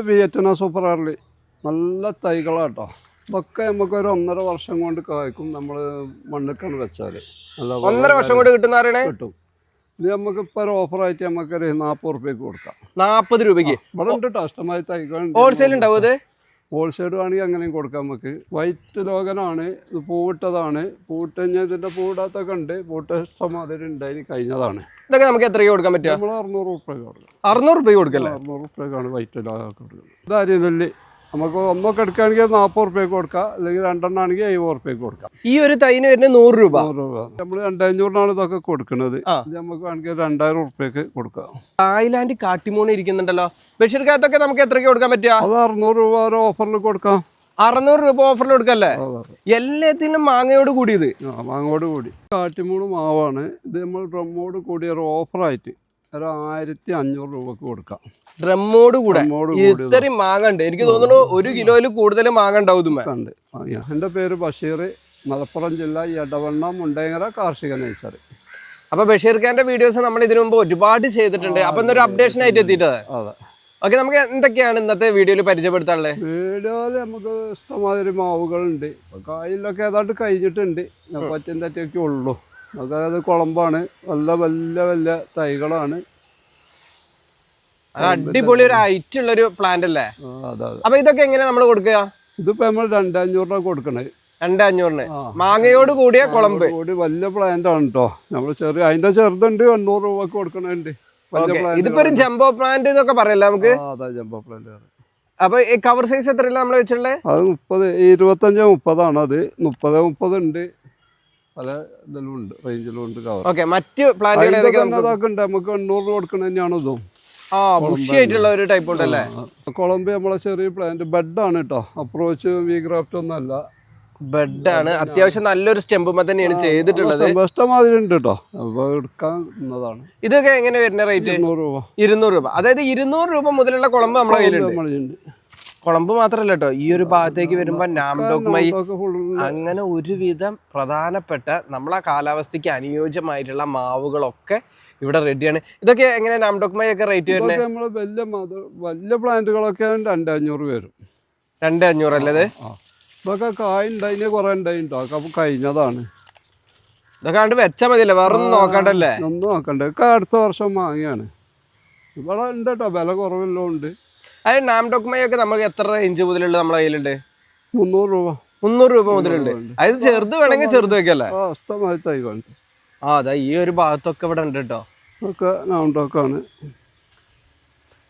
Vietnam super അർലി നല്ല തൈകളാട്ടോ. ഇതൊക്കെ നമുക്കൊരു 1.5 വർഷം കൊണ്ട് കായ്ക്കും. നമ്മൾ മണ്ണിക്കാണ് വെച്ചാൽ 1.5 വർഷം കൊണ്ട് കിട്ടും. ഇത് നമുക്കിപ്പോൾ ഒരു ഓഫറായിട്ട് നമുക്കൊരു 40 രൂപയ്ക്ക് കൊടുക്കാം. 40 രൂപയ്ക്ക് ഇവിടെ ഉണ്ട് കേട്ടോ, ഇഷ്ടമായി തൈകൾ. ഹോൾസെയിൽ ഉണ്ടാവും ഇത്? ഹോൾസെയിൽ ആണെങ്കിൽ അങ്ങനെയും കൊടുക്കാം നമുക്ക്. വൈറ്റ് ലോഗനാണ് ഇത്, പൂവിട്ടതാണ്. പൂവിട്ട് കഴിഞ്ഞാൽ ഇതിൻ്റെ പൂവിടാത്തൊക്കെ ഉണ്ട്. പൂവിട്ട ഇഷ്ടമാതിരി ഉണ്ടായി കഴിഞ്ഞതാണ്. ഇതൊക്കെ നമുക്ക് എത്രയ്ക്ക് കൊടുക്കാൻ പറ്റുക? നമ്മൾ 600 രൂപയ്ക്ക് കൊടുക്കാം. 600 രൂപയ്ക്ക് കൊടുക്കല്ലേ? 600 രൂപയ്ക്കാണ് വൈറ്റ് ലോഗൊക്കെ കൊടുക്കുന്നത്. ഇതാര്യം നെല്ല് നമുക്ക് ഒന്നൊക്കെ എടുക്കുകയാണെങ്കിൽ 40 രൂപയ്ക്ക് കൊടുക്കാം, അല്ലെങ്കിൽ 2 ആണെങ്കിൽ 70 രൂപയ്ക്ക് കൊടുക്കാം. ഈ ഒരു തൈന് വരുന്നത് 100 രൂപ. നമ്മൾ 2500 ഇതൊക്കെ കൊടുക്കുന്നത്. ഇത് നമുക്ക് വേണമെങ്കിൽ 2000 രൂപയ്ക്ക് കൊടുക്കാം. തായ്ലാൻഡ് കാട്ടിമൂണ് ഇരിക്കുന്നുണ്ടല്ലോ, ബഷീർക്കകത്തൊക്കെ നമുക്ക് എത്രയ്ക്ക് കൊടുക്കാൻ പറ്റുക? അത് 600 രൂപ ഒരു ഓഫറിൽ കൊടുക്കാം. 600 രൂപ ഓഫറിൽ കൊടുക്കല്ലേ? എല്ലാത്തിനും മാങ്ങയോട് കൂടിയത്. മാങ്ങയോട് കൂടി കാട്ടിമൂണ് മാവാണ് ഇത്. നമ്മൾ ഡ്രമ്മോട് കൂടി ഒരു ഓഫറായിട്ട് ഒരു 1500 രൂപക്ക് കൊടുക്കാം. ഡ്രമ്മോട് കൂടെ ഇത്രയും മാങ്ങ ഉണ്ട്. എനിക്ക് തോന്നുന്നു 1 കിലോയിൽ കൂടുതൽ മാങ്ങ ഉണ്ടാവും. എൻ്റെ പേര് ബഷീർ, മലപ്പുറം ജില്ല, എടവണ്ണ മുണ്ടേങ്ങര കാർഷിക നഴ്സറി. അപ്പൊ ബഷീർ ഖാന്റെ വീഡിയോസ് നമ്മൾ ഇതിനു മുമ്പ് ഒരുപാട് ചെയ്തിട്ടുണ്ട്. അപ്പൊ ഇന്നൊരു അപ്ഡേഷൻ ആയിട്ട് എത്തിയിട്ടത്. അതെ. ഓക്കെ, നമുക്ക് എന്തൊക്കെയാണ് ഇന്നത്തെ വീഡിയോയിൽ പരിചയപ്പെടുത്താനുള്ളത്? വീഡിയോയിൽ നമുക്ക് ഇഷ്ടമാതിരി മാവുകളുണ്ട്. കായിലൊക്കെ ഏതാണ്ട് കഴിഞ്ഞിട്ടുണ്ട്, പറ്റും തെറ്റൊക്കെ ഉള്ളൂ. അതായത് കുളമ്പാണ്, നല്ല വലിയ വലിയ തൈകളാണ്. അടിപൊളി ഒരു ഹൈറ്റ് ഉള്ള ഒരു പ്ലാന്റ് അല്ലേ? അതെ. അപ്പൊ ഇതൊക്കെ എങ്ങനെയാ നമ്മൾ കൊടുക്കുക? ഇതിപ്പോ നമ്മൾ 2500 രൂപ കൊടുക്കണേ. 2500 മാങ്ങയോട് കൂടിയ കുളമ്പ് കൂടി വലിയ പ്ലാന്റ് ആണ് കേട്ടോ. നമ്മൾ ചെറിയ അതിന്റെ ചെറുതുണ്ട്, 800 രൂപക്ക് കൊടുക്കണുണ്ട്. ഇതിപ്പോ ഒരു ജംബോ പ്ലാന്റ് എന്നൊക്കെ പറയല്ലേ നമുക്ക്? അതെ, ജംബോ പ്ലാന്റ്. അപ്പൊ കവർ സൈസ് എത്രയല്ല നമ്മൾ വെച്ചിട്ടുള്ളത്? അത് 25-30 ആണ്. അത് 30-30 ഉണ്ട്, പല ഇതിലും ഉണ്ട്, റേഞ്ചിലും ഉണ്ട് കവർ. ഓക്കെ, മറ്റ് പ്ലാന്റുകൾ ഉണ്ട്. നമുക്ക് 800 രൂപ കൊടുക്കണ തന്നെയാണ് ഇതും. ബുഷിയായിട്ടുള്ള ഒരു ടൈപ്പ് ഉണ്ടല്ലേ? കൊളംബിയ നമ്മളെ ചെറിയ പ്ലാന്റ് ബെഡാണ് കേട്ടോ. അപ്രോച്ച് വി ഗ്രാഫ്റ്റ് ഒന്നും അല്ല, ബെഡാണ്. അത്യാവശ്യം നല്ലൊരു സ്റ്റെമ്പുമ്പോ തന്നെയാണ് ചെയ്തിട്ടുള്ളത്. ഇഷ്ടമാതിരി ഉണ്ട് കേട്ടോ, അപ്പൊ എടുക്കാവുന്നതാണ്. ഇതൊക്കെ എങ്ങനെ വരുന്ന റേറ്റ്? 200 രൂപ. അതായത് 200 രൂപ മുതലുള്ള കുളമ്പ് നമ്മളെ കയ്യിലുണ്ട്. കുളമ്പ് മാത്രല്ല കേട്ടോ, ഈ ഒരു ഭാഗത്തേക്ക് വരുമ്പോ നാംഡോക്മൈ, അങ്ങനെ ഒരുവിധം പ്രധാനപ്പെട്ട നമ്മളെ കാലാവസ്ഥയ്ക്ക് അനുയോജ്യമായിട്ടുള്ള മാവുകളൊക്കെ ഇവിടെ റെഡിയാണ്. ഇതൊക്കെ എങ്ങനെ നാംഡോക്മൈ ഒക്കെ റേറ്റ് വരുന്നത്? നമ്മള് വലിയ പ്ലാന്റുകളൊക്കെ 2500 വരും. 2500 അല്ലേ? ഇതൊക്കെ കായ് ഉണ്ടായിന് കുറെ ഉണ്ടായിട്ടോ, അപ്പൊ കഴിഞ്ഞതാണ്. ഇതൊക്കെ കണ്ട് വെച്ചാൽ മതിയല്ലേ, വേറെ ഒന്നും നോക്കണ്ടല്ലേ? ഒന്നും നോക്കണ്ട. ഇതൊക്കെ അടുത്ത വർഷം വാങ്ങിയാണ്. ഇവിടെ ഉണ്ട് കേട്ടോ, വില കുറവെല്ലാം ഉണ്ട്. അതായത് നാംഡോക്മൈ ഒക്കെ നമുക്ക് എത്ര റേഞ്ച് മുതലുള്ള നമ്മളെ കയ്യിലുണ്ട്? 300 രൂപ. 300 രൂപ മുതലുണ്ട്. അതായത് ചെറുത് വേണമെങ്കിൽ ചെറുത് വെക്കല്ലേ? ഇഷ്ടമായി തൈകളുണ്ട്. അതാ ഈ ഒരു ഭാഗത്തൊക്കെ ഇവിടെ ഉണ്ട് കേട്ടോ. ഒക്കെ നാംഡോക്കാണ്.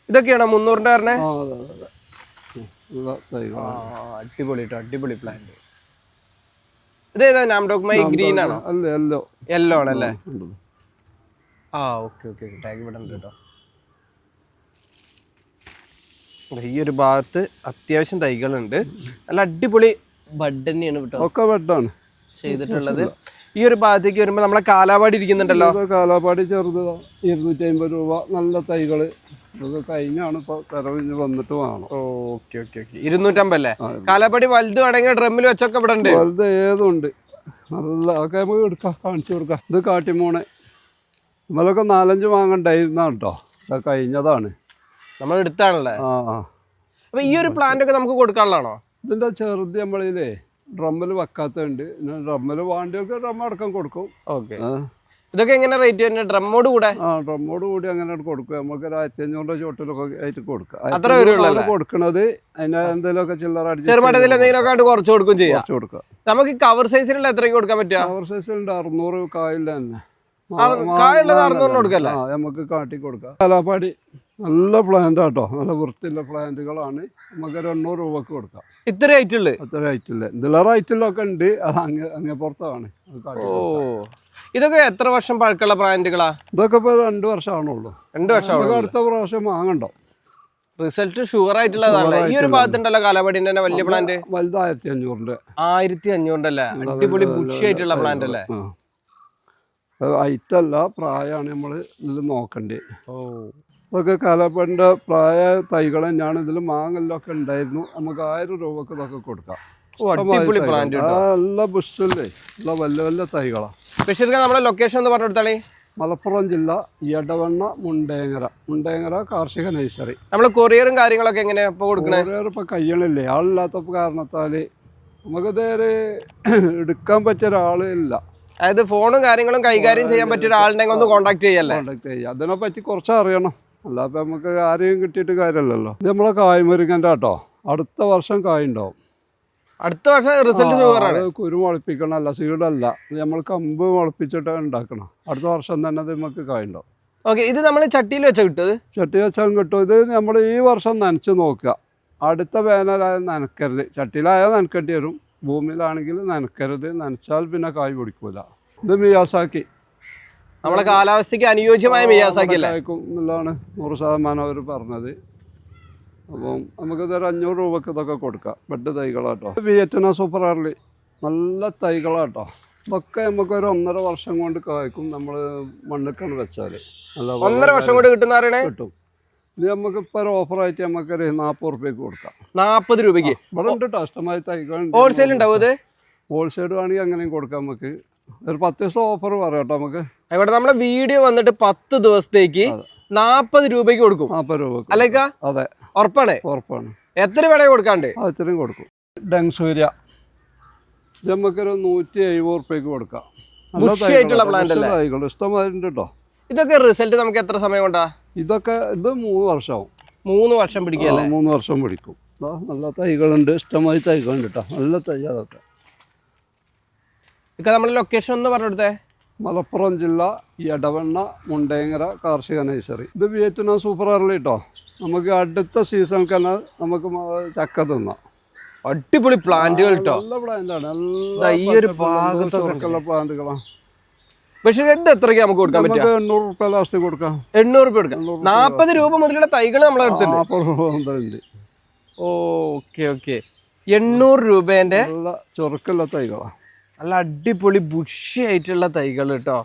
ഇതൊക്കെയാണോ 300-ന്റെ പറഞ്ഞേ? അടിപൊളി കേട്ടോ, അടിപൊളി പ്ലാന്റ്. ഇതേതാ നാംഡോക്മൈ? ഗ്രീൻ ആണോ? യെല്ലോ ആണല്ലേ? ഓക്കെ ഓക്കെ, ടാഗ് ഇവിടെ ഉണ്ട് കേട്ടോ. ഈ ഒരു ഭാഗത്ത് അത്യാവശ്യം തൈകളുണ്ട്. നല്ല അടിപൊളി ബഡ് തന്നെയാണ് കേട്ടോ, ഒക്കെ ബഡാണ് ചെയ്തിട്ടുള്ളത്. ഈ ഒരു ഭാഗത്തേക്ക് വരുമ്പോ നമ്മളെ കാലാപാടി ഇരിക്കുന്നുണ്ടല്ലോ. കാലാപാടി ചെറുത് 250 രൂപ. നല്ല തൈകള് ഇതൊക്കെ കഴിഞ്ഞാണ് ഇപ്പൊ കരവിഞ്ഞ് വന്നിട്ട് വേണം. ഓക്കെ ഓക്കെ ഓക്കെ, 250 അല്ലേ? കാലാപാടി വലുത് വേണമെങ്കിൽ ഡ്രമ്മിൽ വെച്ചൊക്കെ ഇവിടെ ഉണ്ട്. വലുത് ഏതുണ്ട്, നല്ല ഒക്കെ നമുക്ക് എടുക്കാം, കാണിച്ചു കൊടുക്കാം. ഇത് കാട്ടിമൂണ്. നമ്മളൊക്കെ 4-5 വാങ്ങണ്ടായിരുന്നാണ് കേട്ടോ, ഇതൊക്കെ കഴിഞ്ഞതാണ്. നമ്മൾ എടുത്താണല്ലേ? അപ്പൊ ഈ ഒരു പ്ലാന്റ് ഒക്കെ നമുക്ക് കൊടുക്കാനുള്ളതാണോ? ഇതിന്റെ ചെറുത് നമ്മളില്ലേ ഡ്രമ്മിൽ വെക്കാത്തുണ്ട്. ഡ്രമ്മിൽ വാണ്ടിയൊക്കെ ഡ്രം അടക്കം കൊടുക്കും. ഓക്കെ, ഇതൊക്കെ എങ്ങനെ റേറ്റ് വരുന്നത്? ഡ്രമ്മോട് കൂടെ? ഡ്രമ്മോട് കൂടി അങ്ങനെ കൊടുക്കും. നമുക്ക് ഒരു 1500 ചോട്ടിലൊക്കെ ആയിട്ട് കൊടുക്കാം. അത്ര വരുള്ളൂ കൊടുക്കണത്. അതിന് എന്തെങ്കിലുമൊക്കെ ചില്ലറ കുറച്ച് കൊടുക്കും ചെയ്യാം. നമുക്ക് കവർ സൈസിലുള്ള എത്രയ്ക്ക് കൊടുക്കാൻ പറ്റുക? കവർ സൈസിലുണ്ട് 600 കായില്ല തന്നെ. കായുള്ളത് 600 കൊടുക്കല്ലേ? നമുക്ക് കാട്ടി കൊടുക്കാം. കാലാപ്പാടി നല്ല പ്ലാന്റ് ആട്ടോ, നല്ല വൃത്തിയുള്ള പ്ലാന്റുകളാണ്. നമുക്ക് 800 രൂപക്ക് കൊടുക്കാം. ഇത്ര റേറ്റുള്ളു? അത്ര റേറ്റില്ല, ഇതിലെ റേറ്റിലൊക്കെ ഉണ്ട്. അത് അങ്ങേ പുറത്താണ്. ഇതൊക്കെ എത്ര വർഷം പഴക്കമുള്ള പ്ലാന്റുകളാ? ഇതൊക്കെ ഇപ്പൊ 2 വർഷമാണുള്ളൂ. 2 വർഷം. അടുത്ത പ്രാവശ്യം വാങ്ങണ്ടോ? റിസൾട്ട് ഷുവർ ആയിട്ടുള്ളതാണ്. ഈ ഒരു ഭാഗത്തുണ്ടല്ലോ കാലാപാടിന്റെ തന്നെ വലിയ പ്ലാന്റ്. വലുത് 1500. 1500 അല്ലേ? അടിപൊളി ബുഷി ആയിട്ടുള്ള പ്ലാന്റ് അല്ലേ? ഹൈറ്റല്ല, പ്രായമാണ് നമ്മൾ ഇതിൽ നോക്കണ്ടേ. ഇതൊക്കെ കാലാപ്പാടിന്റെ പ്രായ തൈകൾ തന്നെയാണ്. ഇതിൽ മാങ്ങെല്ലൊക്കെ ഉണ്ടായിരുന്നു. നമുക്ക് 1000 രൂപക്ക് ഇതൊക്കെ കൊടുക്കാം. നല്ല ബുഷല്ലേ, നല്ല വലിയ വലിയ തൈകളാണ്. നമ്മുടെ ലൊക്കേഷൻ ഒന്ന് പറഞ്ഞു കൊടുത്താളേ. മലപ്പുറം ജില്ല എടവണ്ണ മുണ്ടേങ്ങര കാർഷിക നഴ്സറി. നമ്മൾ കൊറിയറും കാര്യങ്ങളൊക്കെ എങ്ങനെയാ ഇപ്പൊ കൊടുക്കണേ? കൊറിയർ ഇപ്പൊ കഴിയണില്ലേ, ആളില്ലാത്ത കാരണത്താല് നമുക്കിതേരെ എടുക്കാൻ പറ്റിയ ഒരാളില്ല. അതായത് ഫോണും കാര്യങ്ങളും കൈകാര്യം ചെയ്യാൻ പറ്റിയ ഒരാളുണ്ടെങ്കിൽ ഒന്ന് കോൺടാക്ട് ചെയ്യല്ലേ? അതിനെ പറ്റി കുറച്ച് അറിയണം, അല്ലാതെ നമുക്ക് ആരെയും കിട്ടിയിട്ട് കാര്യമല്ലല്ലോ. ഇത് നമ്മളെ കായ്മുരിങ്ങൻ്റെ കേട്ടോ, അടുത്ത വർഷം കായ് ഉണ്ടാവും. അടുത്ത വർഷം റിസൾട്ട് ഷുഗറാണ്. കുരു മുളപ്പിക്കണമല്ല, സീഡല്ല, നമ്മൾ കമ്പ് മുളപ്പിച്ചിട്ട് ഉണ്ടാക്കണം. അടുത്ത വർഷം തന്നെ ഇത് നമുക്ക് കായ് ഉണ്ടാവും. ഓക്കെ, ഇത് നമ്മൾ ചട്ടിയിൽ വെച്ചാൽ കിട്ടും? ചട്ടി വെച്ചാൽ കിട്ടും. ഇത് നമ്മൾ ഈ വർഷം നനച്ച് നോക്കുക, അടുത്ത വേനലായാലും നനക്കരുത്. ചട്ടിയിലായാൽ നനക്കേണ്ടി വരും, ഭൂമിയിലാണെങ്കിൽ നനക്കരുത്. നനച്ചാൽ പിന്നെ കായ് പിടിക്കൂല. ഇത് മിയാസാക്കി, നമ്മളെ കാലാവസ്ഥയ്ക്ക് അനുയോജ്യമായ മിയാസാക്കി അല്ലേ എന്നുള്ളതാണ് 100% അവർ പറഞ്ഞത്. അപ്പം നമുക്കിതൊരു 500 രൂപക്ക് ഇതൊക്കെ കൊടുക്കാം. ബെഡ് തൈകളാട്ടോ, വിയറ്റ്നാം സൂപ്പർ അർലി നല്ല തൈകളാട്ടോ. ഇതൊക്കെ നമുക്കൊരു 1.5 വർഷം കൊണ്ട് കായ്ക്കും. നമ്മൾ മണ്ണിക്കാണ് വെച്ചാൽ 1.5 വർഷം കൊണ്ട് കിട്ടും. ഇത് നമുക്ക് ഇപ്പോൾ ഒരു ഓഫറായിട്ട് നമുക്കൊരു 40 രൂപയ്ക്ക് കൊടുക്കാം. 40 രൂപയ്ക്ക് ഇവിടെ ഉണ്ട് കേട്ടോ, ഇഷ്ടമായി തൈകൾ. ഹോൾസെയിൽ ഉണ്ടാവും ഇത്? ഹോൾസെയിൽ വേണമെങ്കിൽ അങ്ങനെയും കൊടുക്കാം. നമുക്ക് ഒരു 10 ദിവസം ഓഫർ പറയാം കേട്ടോ. നമുക്ക് ഇവിടെ നമ്മുടെ വീഡിയോ വന്നിട്ട് 10 ദിവസത്തേക്ക് 40 രൂപയ്ക്ക് കൊടുക്കും. 40 രൂപ അല്ലേക്കാ? അതെ, ഉറപ്പാണ്. എത്ര വേണേ കൊടുക്കാണ്ട്? അത്രയും കൊടുക്കും. ഡങ് സൂര്യ ഇത് നമുക്കൊരു 170 രൂപയ്ക്ക് കൊടുക്കാം. ഇഷ്ടമായിട്ടുണ്ട് കേട്ടോ. ഇതൊക്കെ റിസൾട്ട് നമുക്ക് എത്ര സമയം കൊണ്ടാ? ഇത് 3 വർഷമാവും. 3 വർഷം പിടിക്കല്ലേ? 3 വർഷം പിടിക്കും. നല്ല തൈകളുണ്ട്, ഇഷ്ടമായി തൈകളുണ്ട് കേട്ടോ, നല്ല തൈ. അതൊക്കെ നമ്മുടെ ലൊക്കേഷൻ ഒന്ന് പറഞ്ഞെടുത്തേ. മലപ്പുറം ജില്ല എടവണ്ണ മുണ്ടേങ്ങര കാർഷിക നഴ്സറി. ഇത് വിയറ്റ്നാം സൂപ്പർ അർലി കേട്ടോ. നമുക്ക് അടുത്ത സീസൺ തന്നെ നമുക്ക് ചക്ക തിന്നാം. അടിപൊളി പ്ലാന്റുകൾ കേട്ടോ, നല്ല പ്ലാന്റാണ്. ഈ ഒരു ഭാഗത്തുള്ള പ്ലാന്റുകളാണ്. പക്ഷേ ഇത് എത്രയ്ക്ക് നമുക്ക് കൊടുക്കാൻ പറ്റും? 800 രൂപ ലാസ്റ്റ് കൊടുക്കാം. 800 രൂപ കൊടുക്കാം. 40 രൂപ മുതലുള്ള തൈകൾ നമ്മളെ അടുത്തുണ്ട്. 40 രൂപ മുതലുണ്ട്. ഓക്കെ ഓക്കെ, 800 രൂപേന്റെ നല്ല ചൊറുക്കുള്ള തൈകളാണ്. നല്ല അടിപൊളി ബുഷി ആയിട്ടുള്ള തൈകൾ കേട്ടോ.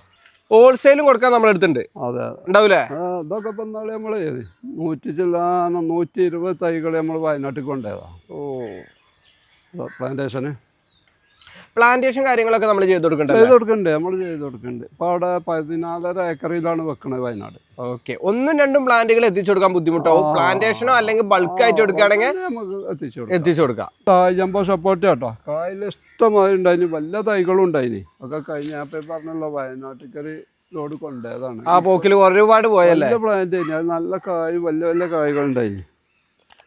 ഹോൾസെയിലും കൊടുക്കാൻ നമ്മുടെ അടുത്തുണ്ട്. അതെ, ഉണ്ടാവൂലേ? ഇതൊക്കെ ഇപ്പം നാളെ നമ്മള് 120 തൈകൾ നമ്മൾ വയനാട്ടിൽ കൊണ്ടുപോയതാ. പ്ലാന്റേഷൻ കാര്യങ്ങളൊക്കെ നമ്മൾ ചെയ്ത് കൊടുക്കണ്ടേ? നമ്മൾ ചെയ്ത് കൊടുക്കണ്ട്. ഇപ്പൊ അവിടെ 14.5 ഏക്കറിലാണ് വെക്കണത് വയനാട്. ഓക്കെ, 1-2 പ്ലാന്റുകൾ എത്തിച്ചു കൊടുക്കാൻ ബുദ്ധിമുട്ടാവും. പ്ലാന്റേഷനോ അല്ലെങ്കിൽ ബൾക്ക് ആയിട്ട് കൊടുക്കുകയാണെങ്കിൽ നമുക്ക് എത്തിച്ചു കൊടുക്കാം. ജംബോ സപ്പോർട്ട് കേട്ടോ, കായൽ ഇഷ്ടമായി ഉണ്ടായിന്, വല്ല തൈകളും ഉണ്ടായിന്. ഒക്കെ കഴിഞ്ഞ പറഞ്ഞല്ലോ, വയനാട്ടിൽ ലോഡ് കൊണ്ടുപോയതാണ്. ആ പോക്കിൽ ഒരുപാട് പോയല്ലേ? പ്ലാന്റ് നല്ല കായ്, വലിയ കായ്കൾ ഉണ്ടായിന്.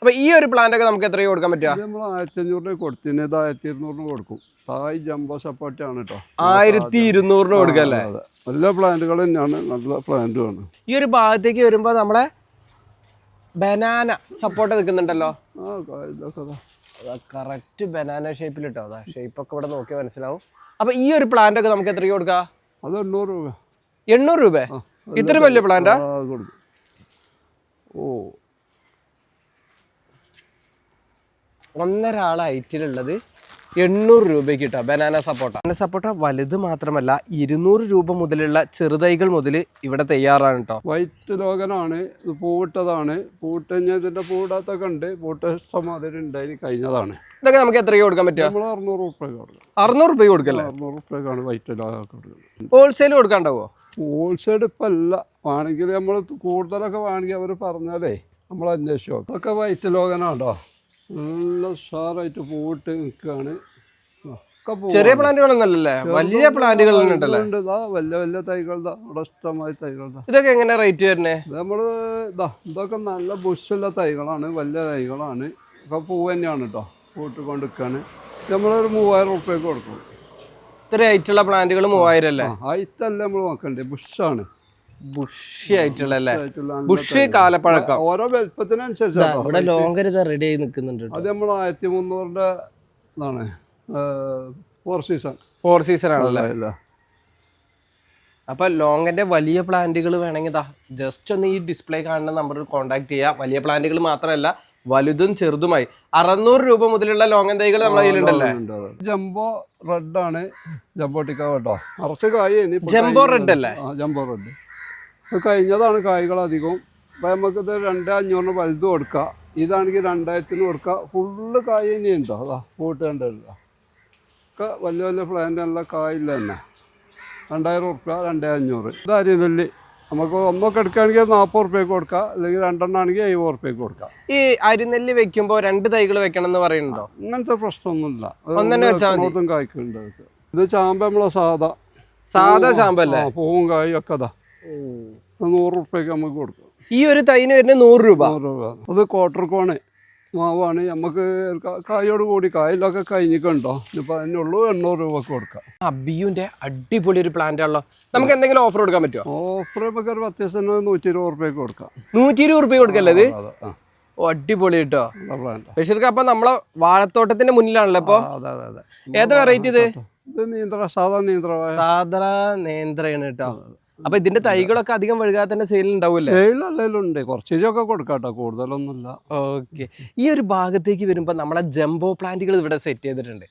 അപ്പൊ ഈ ഒരു പ്ലാന്റ് ഒക്കെ നമുക്ക് എത്രയും കൊടുക്കാൻ പറ്റുക? നമ്മൾ 1500 കൊടുത്തിന്, ഇത് 1200 കൊടുക്കും. തായ് ജംബോ സപ്പോർട്ട് ആണ് കേട്ടോ. 1200 കൊടുക്കല്ലേ? നല്ല പ്ലാന്റുകൾ തന്നെയാണ്, നല്ല പ്ലാന്റുമാണ്. ഈ ഒരു ഭാഗത്തേക്ക് വരുമ്പോ നമ്മളെ ബനാന സപ്പോർട്ട് നിൽക്കുന്നുണ്ടല്ലോ. കറക്റ്റ് ബനാന ഷേപ്പിൽ കേട്ടോ. അതാ ഷേപ്പ് ഒക്കെ ഇവിടെ നോക്കിയാൽ മനസ്സിലാവും. അപ്പൊ ഈ ഒരു പ്ലാന്റ് ഒക്കെ നമുക്ക് എത്രയ്ക്ക് കൊടുക്കാം? അത് 800 രൂപ. 800 രൂപ? ഇത്ര വലിയ പ്ലാന്റാ? ഓ, 1.5 ആൾ ഹൈറ്റിലുള്ളത് 800 രൂപയ്ക്ക് കിട്ടാം ബനാന സപ്പോട്ട. വലുത് മാത്രമല്ല, 200 രൂപ മുതലുള്ള ചെറുതൈകൾ മുതൽ ഇവിടെ തയ്യാറാണ് കേട്ടോ. വൈറ്റ് ലോഗനാണ്, ഇത് പൂവിട്ടതാണ്. പൂവിട്ട് കഴിഞ്ഞതിന്റെ പൂവിടാത്തൊക്കെ ഉണ്ട്. പൂട്ട ഇഷ്ടമാതിരി ഉണ്ടായി കഴിഞ്ഞതാണ്. ഇതൊക്കെ നമുക്ക് എത്രയ്ക്ക് കൊടുക്കാൻ പറ്റുക? നമ്മൾ 600 രൂപ കൊടുക്കാം. 600 രൂപ കൊടുക്കല്ലേ? 600 രൂപക്കാണ് വൈറ്റ് ലോഗൊക്കെ കൊടുക്കുന്നത്. ഹോൾസെയിൽ കൊടുക്കാണ്ടാവോ? ഹോൾസെയിൽ ഇപ്പം അല്ല, വേണമെങ്കിൽ നമ്മൾ കൂടുതലൊക്കെ വേണമെങ്കിൽ അവർ പറഞ്ഞാലേ നമ്മൾ അന്വേഷിച്ചോ. ഇതൊക്കെ വൈറ്റ് ലോഗനാണോ, നല്ല ഉഷാറായിട്ട് പൂവിട്ട് നിൽക്കുകയാണ്. ചെറിയ പ്ലാന്റുകളൊന്നല്ലേ, വലിയ പ്ലാന്റുകൾ വലിയ തൈകൾ ഇവിടെ ഇഷ്ടമായ തൈകൾ. ഇതൊക്കെ എങ്ങനെ റേറ്റ് വരുന്നേ? നമ്മള് ഇതൊക്കെ നല്ല ബുഷുള്ള തൈകളാണ്, വലിയ തൈകളാണ്. ഒക്കെ പൂവ് തന്നെയാണ് കേട്ടോ, പൂട്ട് കൊണ്ട് നിൽക്കുകയാണ്. നമ്മളൊരു 3000 രൂപയ്ക്ക് കൊടുക്കും. ഇത്ര ഹൈറ്റുള്ള പ്ലാന്റുകൾ 3000 അല്ലേ? ഹൈറ്റ് അല്ല നമ്മൾ നോക്കണ്ടേ, ബുഷാണ്. ബുഷി ആയിട്ടുള്ള ബുഷി കാലപ്പഴക്കം ഓരോ വലുപ്പത്തിനനുസരിച്ച് ലോങ്കർ റെഡി ആയി നിൽക്കുന്നുണ്ട്. അത് നമ്മൾ 1300 ഇതാണ്, 4 സീസൺ ആണല്ലേ? അപ്പൊ ലോങ്ങിന്റെ വലിയ പ്ലാന്റുകൾ വേണമെങ്കിൽ ജസ്റ്റ് ഒന്ന് ഈ ഡിസ്പ്ലേ കാണുന്ന നമ്പറിൽ കോൺടാക്ട് ചെയ്യുക. വലിയ പ്ലാന്റുകൾ മാത്രമല്ല, വലുതും ചെറുതുമായി 600 രൂപ മുതലുള്ള ലോങ്ങൻ തൈകൾ നമ്മുടെ കയ്യിലുണ്ടല്ലേ? ജംബോ റെഡ് ആണ്, ജംബോട്ടിക്ക കേട്ടോ. നിറച്ച് കായ്. ജംബോ റെഡ് അല്ലേ? ജംബോ റെഡ് കഴിഞ്ഞതാണ് കായ്കൾ അധികം. അപ്പം നമുക്കിത് 2500 വലുത് കൊടുക്കുക. ഇതാണെങ്കിൽ 2000 കൊടുക്കുക. ഫുള്ള് കായ് തന്നെയുണ്ടോ? അതാ പൂട്ട് കണ്ടല്ലോ. ഒക്കെ വലിയ പ്ലാന്റ്, നല്ല കായില്ല തന്നെ. 2000 ഉറുപ്പ്യ 2500. ഇത് അരിനെല്ല് നമുക്ക് ഒന്നൊക്കെ എടുക്കുകയാണെങ്കിൽ 40 ഉറുപ്പ്യക്ക് കൊടുക്കാം, അല്ലെങ്കിൽ രണ്ടെണ്ണാണെങ്കിൽ 70 ഉറുപ്പ്യക്ക് കൊടുക്കാം. ഈ അരിനെല്ല് വെക്കുമ്പോൾ 2 തൈകൾ വെക്കണം എന്ന് പറയുന്നുണ്ടോ? അങ്ങനത്തെ പ്രശ്നമൊന്നുമില്ല, കായ്ക്കുന്നുണ്ട്. ഇത് ചാമ്പ നമ്മളെ സാധാ ചാമ്പല്ലേ? പൂവും കായും ഒക്കെ 100 ഉറുപ്പ്യക്ക് നമുക്ക് കൊടുക്കാം. ഈ ഒരു തൈന് വരുന്നത് 100 രൂപ. അത് കോട്ടർക്കോണ് മാവാണ്. നമുക്ക് കായോട് കൂടി കായലൊക്കെ കഴിഞ്ഞിട്ടുണ്ടോ, ഇപ്പം അതിനുള്ളൂ 800 രൂപക്ക് കൊടുക്കാം. അബിയുന്റെ അടിപൊളി ഒരു പ്ലാന്റ് ആണല്ലോ. നമുക്ക് എന്തെങ്കിലും ഓഫർ കൊടുക്കാൻ പറ്റുമോ? ഓഫർ നമുക്ക് ഒരു അത്യാവശ്യം 120 ഉറുപ്പ്യക്ക് കൊടുക്കാം. 120 ഉറുപ്പ്യ കൊടുക്കല്ലേ ഇത്? ഓ അടിപൊളി കേട്ടോ. ബഷീർക്ക് അപ്പൊ നമ്മളെ വാഴത്തോട്ടത്തിന്റെ മുന്നിലാണല്ലോ ഇപ്പൊ. ഏതാ വെറൈറ്റി ഇത്? സാധാ നേന്ത്രയാണ് കേട്ടോ. അപ്പൊ ഇതിന്റെ തൈകളൊക്കെ അധികം വഴുകാതെ തന്നെ സെയിൽ ഉണ്ടാവൂല്ലേ? ഉണ്ട്, കുറച്ചൊക്കെ കൊടുക്കാട്ടോ, കൂടുതലൊന്നുമില്ല. ഓക്കെ. ഈ ഒരു ഭാഗത്തേക്ക് വരുമ്പോ നമ്മളെ ജംബോ പ്ലാന്റുകൾ ഇവിടെ സെറ്റ് ചെയ്തിട്ടുണ്ട്.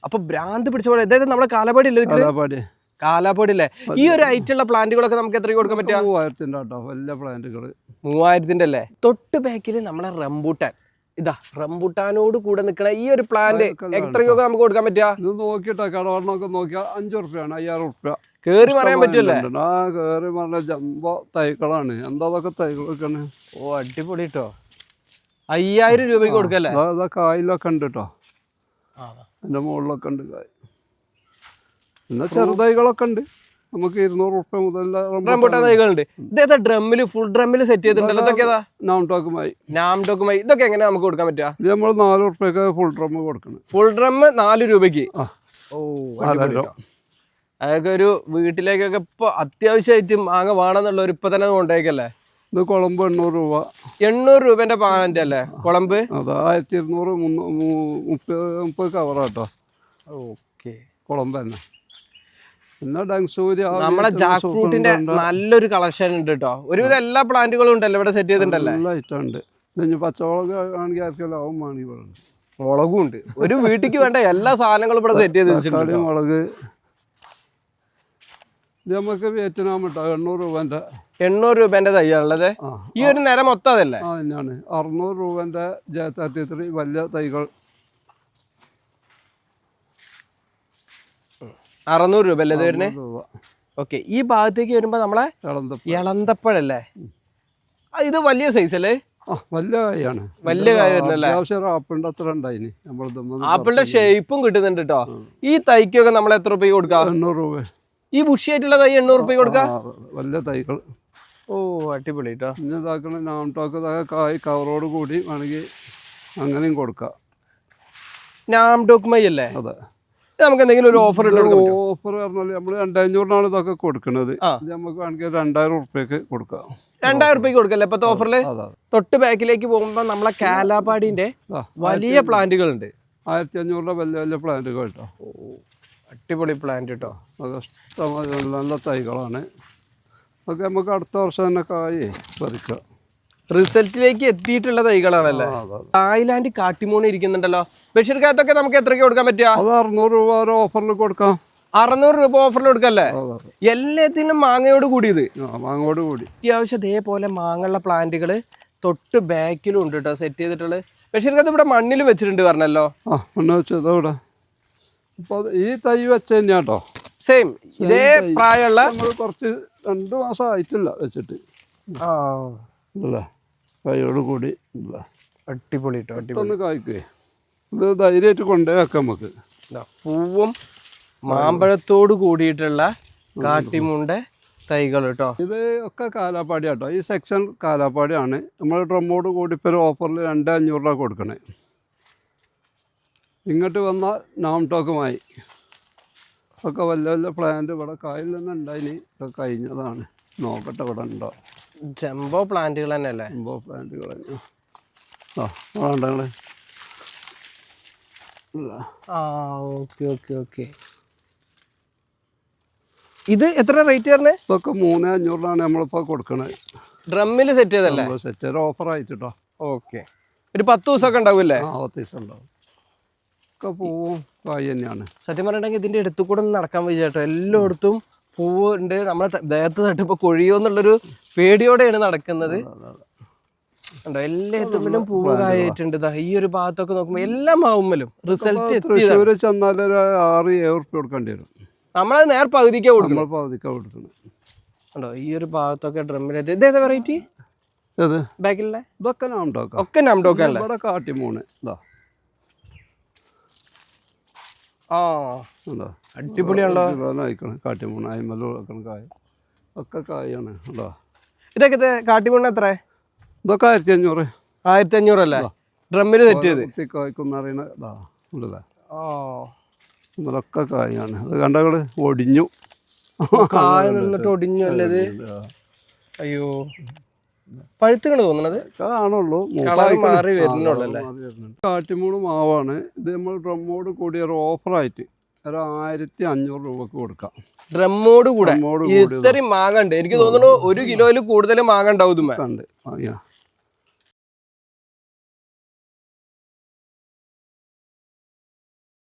അപ്പൊ ഭ്രാന്ത് പിടിച്ച പോലെ, അതായത് നമ്മളെ കാലാപ്പാടി അല്ലേ? കാലാപ്പാടി അല്ലേ? ഈ ഒരു ഐറ്റുള്ള പ്ലാന്റുകളൊക്കെ നമുക്ക് എത്രയ്ക്ക് കൊടുക്കാൻ പറ്റുക? 3000 കേട്ടോ, വലിയ പ്ലാന്റുകൾ 3000 അല്ലേ? തൊട്ട് ബാക്കിൽ നമ്മളെ റംബൂട്ടാൻ, ഇതാ റംബൂട്ടാനോട് കൂടെ നിൽക്കണ ഈ ഒരു പ്ലാന്റ് എത്രയൊക്കെ നമുക്ക് കൊടുക്കാൻ പറ്റുക? ഇത് നോക്കിയിട്ടാ, കടവണ്ണൊക്കെ നോക്കിയാൽ 5 ഉറുപ്പ്യാണ്, 5000 ഉറുപ്പ്യ. കേറി പറയാൻ പറ്റുമല്ലേ? കേറി പറഞ്ഞ ജംബോ തൈകളാണ്. എന്താ തൈകളൊക്കെയാണ്? ഓ അടിപൊളി കേട്ടോ. 5000 രൂപയ്ക്ക് കൊടുക്കല്ലേ? കായലൊക്കെ ഉണ്ട് കേട്ടോ, എൻ്റെ മുകളിലൊക്കെ ഉണ്ട് കായ്. പിന്നെ ചെറുതൈകളൊക്കെ ഉണ്ട്, നമുക്ക് 200 ഉറുപ്പ്യ മുതൽ റംബൂട്ടാൻ തൈകളുണ്ട്. ഇതേതാ ഡ്രമ്മില്, ഫുൾ ഡ്രമ്മില് സെറ്റ് ചെയ്തിട്ടുണ്ടല്ലോ? ഇതൊക്കെ നാംടോക്കുമായി ഇതൊക്കെ എങ്ങനെ നമുക്ക് കൊടുക്കാൻ പറ്റുക? ഇത് നമ്മൾ 4 ഉറുപ്പ്യക്ക് ഫുൾ ഡ്രം കൊടുക്കണം. ഫുൾ ഡ്രം 4 രൂപയ്ക്ക്. ഓ അതൊക്കെ ഒരു വീട്ടിലേക്കൊക്കെ ഇപ്പൊ അത്യാവശ്യമായിട്ട് മാങ്ങ വേണമെന്നുള്ള ഒരു ഇപ്പൊ തന്നെ കൊണ്ടേക്കല്ലേ? ഇത് കുളമ്പ് 800 രൂപ. 800 രൂപന്റെ പ്ലാന്റ് അല്ലേ കുളമ്പ്? അതെ, 1230 കവറാട്ടോ. ഓക്കെ, കുളമ്പ് തന്നെ. പിന്നെ ഡങ്സൂരി, നമ്മളെ ജാക്ക് ഫ്രൂട്ടിന്റെ നല്ലൊരു കളക്ഷൻ ഉണ്ട് കേട്ടോ. ഒരുവിധം എല്ലാ പ്ലാന്റുകളും ഉണ്ടല്ലോ ഇവിടെ സെറ്റ് ചെയ്തിട്ടുണ്ടല്ലേ? നല്ല ഐറ്റം ഉണ്ട്. പച്ചമുളക് ആണെങ്കിൽ ആർക്കെല്ലാം ആവും വേണമെങ്കിൽ. മുളകും ഉണ്ട്. ഒരു വീട്ടിക്ക് വേണ്ട എല്ലാ സാധനങ്ങളും ഇവിടെ സെറ്റ് ചെയ്ത് വെച്ചിട്ടുണ്ട്. മുളക് ഇത് നമുക്ക് വിയറ്റ്നാം ഇട്ടോ, 800 രൂപന്റെ. 800 രൂപന്റെ തൈയാണുള്ളത്. ഈ ഒരു നേരം മൊത്തം അതല്ലേ? തന്നെയാണ്. 600 രൂപന്റെ J33 വലിയ തൈകൾ. 600 രൂപ അല്ലേ ഇത് വരുന്നത്? ഓക്കെ. ഈ ഭാഗത്തേക്ക് വരുമ്പോ നമ്മളെ ഇളന്തപ്പഴല്ലേ? ഇത് വലിയ സൈസ് അല്ലേ? വലിയ കായാണ്. വലിയ കായ വരുന്നല്ലേ? ആപ്പിളിന്റെ അത്ര ഉണ്ടായിന്. ആപ്പിളിന്റെ ഷേപ്പും കിട്ടുന്നുണ്ട് കേട്ടോ. ഈ തൈക്കൊക്കെ നമ്മൾ എത്ര രൂപയ്ക്ക് കൊടുക്കാം? 800 രൂപ. ഈ ബുഷിയായിട്ടുള്ള തൈ 800 രൂപയ്ക്ക് കൊടുക്കാം. വലിയ തൈകൾ. ഓ അടിപൊളി കേട്ടോ. പിന്നെ ഇതാക്കണ നാംടോക്ക് കായ് കവറോട് കൂടി വേണമെങ്കിൽ അങ്ങനെയും കൊടുക്കാം. നാംടോക്ക് അല്ലേ? അതെ. നമുക്ക് എന്തെങ്കിലും ഒരു ഓഫർ ഓഫർ പറഞ്ഞാൽ നമ്മൾ 2500 ഇതൊക്കെ കൊടുക്കുന്നത്. നമുക്ക് വേണമെങ്കിൽ 2000 ഉറുപ്പ്യക്ക് കൊടുക്കാം. 2000 രൂപയ്ക്ക് കൊടുക്കല്ലേ ഇപ്പത്തെ ഓഫറില്? തൊട്ട് ബാക്കിലേക്ക് പോകുമ്പോ നമ്മളെ കാലാപ്പാടിന്റെ വലിയ പ്ലാന്റുകൾ ഉണ്ട്. 1500 വലിയ വലിയ പ്ലാന്റുകൾ കേട്ടോ. അടിപൊളി പ്ലാന്റ് കേട്ടോ. ഇഷ്ടമായി നല്ല തൈകളാണ്. അതൊക്കെ നമുക്ക് അടുത്ത വർഷം തന്നെ കായ് പറിക്കാം. റിസൾട്ടിലേക്ക് എത്തിയിട്ടുള്ള തൈകളാണല്ലേ? തായ്ലാന്റ് കാട്ടിമൂണ് ഇരിക്കുന്നുണ്ടല്ലോ. ബഷീർക്കകത്തൊക്കെ നമുക്ക് എത്രയ്ക്ക് കൊടുക്കാൻ പറ്റുക? അത് 600 രൂപ ഓഫറിൽ കൊടുക്കാം. 600 രൂപ ഓഫറിൽ കൊടുക്കല്ലേ? എല്ലാത്തിനും മാങ്ങയോട് കൂടിയത്. മാങ്ങയോട് കൂടി അത്യാവശ്യം ഇതേപോലെ മാങ്ങുള്ള പ്ലാന്റുകൾ തൊട്ട് ബാക്കിലും ഉണ്ട് കേട്ടോ സെറ്റ് ചെയ്തിട്ടുള്ളത്. ബഷീർക്കകത്ത് ഇവിടെ മണ്ണിലും വെച്ചിട്ടുണ്ട് പറഞ്ഞല്ലോ? മണ്ണ് വെച്ചത് ഇവിടെ. ഇപ്പൊ ഈ തൈ വെച്ച തന്നെയാട്ടോ. സെയിം ഇതേ പ്രായമുള്ള. കുറച്ച് 2 മാസം ആയിട്ടില്ല വെച്ചിട്ട്. അല്ലേ? കൈയോട് കൂടി അടിപൊളി കേട്ടോ. അടിപൊളി കായ്ക്കേ. ഇത് ധൈര്യമായിട്ട് കൊണ്ടേ വെക്കാം നമുക്ക്. പൂവും മാമ്പഴത്തോട് കൂടിയിട്ടുള്ള കാട്ടിമുണ്ട തൈകൾ കേട്ടോ. ഇത് ഒക്കെ കാലാപ്പാടി കേട്ടോ. ഈ സെക്ഷൻ കാലാപ്പാടിയാണ്. നമ്മൾ ഡ്രമ്മോട് കൂടി ഇപ്പോൾ ഒരു ഓഫറിൽ 2500 രൂപ കൊടുക്കണേ. ഇങ്ങോട്ട് വന്നാൽ നാംടോക്കുമായി ഒക്കെ വലിയ വലിയ പ്ലാന്റ് ഇവിടെ കായിൽ തന്നെ ഉണ്ടായിന്. ഒക്കെ കഴിഞ്ഞതാണ്. നോക്കട്ടെ ഇവിടെ ഉണ്ടോ. ജംബോ പ്ലാന്റുകൾ തന്നെ അല്ലേ? ജംബോ പ്ലാന്റുകൾ തന്നെ. വേണ്ടങ്ങള്. Okay okay okay. ഇത് എത്ര റേറ്റ് പറഞ്ഞേ? ഇതൊക്കെ 3500 നമ്മളിപ്പോൾ കൊടുക്കണത്. ഡ്രമ്മിൽ സെറ്റ് ചെയ്തല്ലേ? സെറ്റ് ചെയ്ത് ഓഫർ ആയിട്ടോ. ഓക്കെ. ഒരു 10 ദിവസമൊക്കെ ഉണ്ടാവില്ലേ? 10 ദിവസം ഉണ്ടാവും. ഒക്കെ പൂവും കായ് തന്നെയാണ്. സത്യം പറഞ്ഞിട്ടുണ്ടെങ്കിൽ ഇതിൻ്റെ അടുത്ത് കൂടെ ഒന്ന് നടക്കാൻ വയ്യ കേട്ടോ. എല്ലായിടത്തും പൂവ് ഉണ്ട്. നമ്മളെ ദേഹത്ത് തട്ടിപ്പോൾ കൊഴിയോ എന്നുള്ളൊരു പേടിയോടെയാണ് നടക്കുന്നത്. ഉണ്ടോ? എല്ലാത്തിലും പൂവ് കായിട്ടുണ്ട്. ഈ ഒരു ഭാഗത്തൊക്കെ നോക്കുമ്പോൾ എല്ലാം മാവുമ്മലും റിസൾട്ട് തൃശ്ശൂർ ചെന്നാൽ ഒരു 6-7 ഉറുപ്പ്യ കൊടുക്കേണ്ടി വരും. നമ്മളത് നേർ പകുതിക്കാ കൊടുക്കണം. നമ്മൾ പകുതിക്കാണ് കൊടുക്കുന്നത്. ഉണ്ടോ ഈ ഒരു ഭാഗത്തൊക്കെ ഡ്രമ്മിലായിട്ട് ഇതേതാ വെറൈറ്റി? ഏത് ബാക്കിലുള്ള ഇതൊക്കെ നാംഡോക്ക. ഒക്കെ നാംഡോക്കല്ലേ? ഇവിടെ കാട്ടിമൂണ് ഇതാ. ആ അടിപൊളിയാണല്ലോ. അയക്കണം കാട്ടിമൂണ് അയിമല വെക്കണം കായ ഒക്കെ കായാണ് കേട്ടോ. ഇതൊക്കെ കാട്ടിമൂണ് എത്ര? ഇതൊക്കെ 1500. 1500 അല്ലേ ഡ്രമ്മിൽ സെറ്റ് ചെയ്ത് കായ്ക്കുന്നറിയണ ഇതാ ഉണ്ടല്ലേ. ആ ഇതൊക്കെ കായാണ്. അത് കണ്ടകള് ഒടിഞ്ഞു. കായ നിന്നിട്ട് ഒടിഞ്ഞു അല്ലേ ഇത്? അയ്യോ പഴുത്തുകണ് തോന്നണത് കാണുള്ളൂ. മാറി വരുന്നുള്ളല്ലേ. കാട്ടിമൂട് മാവാണ് ഇത്. നമ്മൾ ഡ്രമ്മോട് കൂടിയ ഒരു ഓഫറായിട്ട് ഒരു 1500 രൂപക്ക് കൊടുക്കാം. ഡ്രമ്മോട് കൂടെ ഇത്രയും മാങ്ങ ഉണ്ട്. എനിക്ക് തോന്നുന്നു 1 കിലോയിൽ കൂടുതൽ മാങ്ങ ഉണ്ടാവും. ഉണ്ട്.